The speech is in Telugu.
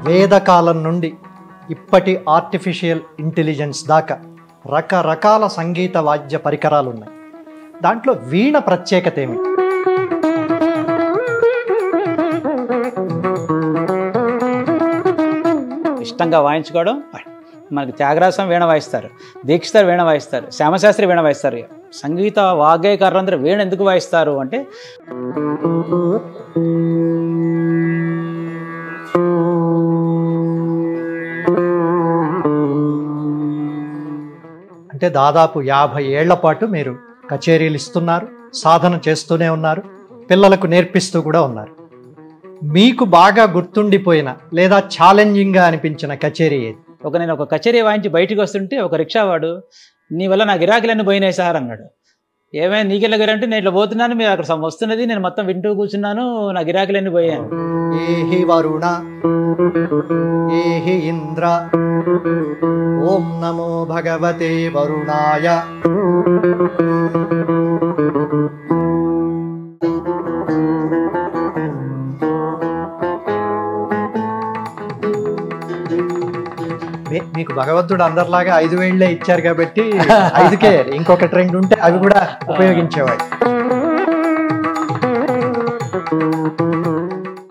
వేదకాలం నుండి ఇప్పటి ఆర్టిఫిషియల్ ఇంటెలిజెన్స్ దాకా రకరకాల సంగీత వాద్య పరికరాలు ఉన్నాయి. దాంట్లో వీణ ప్రత్యేకత ఏమి? ఇష్టంగా వాయించుకోవడం. మనకి త్యాగరాజస్వామి వీణ వాయిస్తారు, దీక్షితారు వీణ వాయిస్తారు, శ్యామశాస్త్రి వీణ వాయిస్తారు. సంగీత వాగ్గేయకారులందరూ వీణ ఎందుకు వాయిస్తారు అంటే దాదాపు 50 ఏళ్ల పాటు మీరు కచేరీలు ఇస్తున్నారు, సాధన చేస్తూనే ఉన్నారు, పిల్లలకు నేర్పిస్తూ కూడా ఉన్నారు. మీకు బాగా గుర్తుండిపోయిన లేదా ఛాలెంజింగ్గా అనిపించిన కచేరీ ఏది? నేను ఒక కచేరీ వాయించి బయటికి వస్తుంటే ఒక రిక్షావాడు, నీ వల్ల నా గిరాకీలన్నీ పోయినాయి సార్ అన్నాడు. ఏమైనా నీకెళ్ళ గిరంటే నేను ఇట్లా పోతున్నాను, మీరు అక్కడ వస్తున్నది, నేను మొత్తం వింటూ కూర్చున్నాను, నా గిరాకీలన్నీ పోయాను. ఏహి వరుణ ఏహి ఇంద్ర ఓం నమో భగవతే వరుణాయ. మీకు భగవంతుడు అందరిలాగా 5 వేళ్లే ఇచ్చారు కాబట్టి 5కే ఇంకొక ట్రెండ్ ఉంటే అవి కూడా ఉపయోగించేవాడు.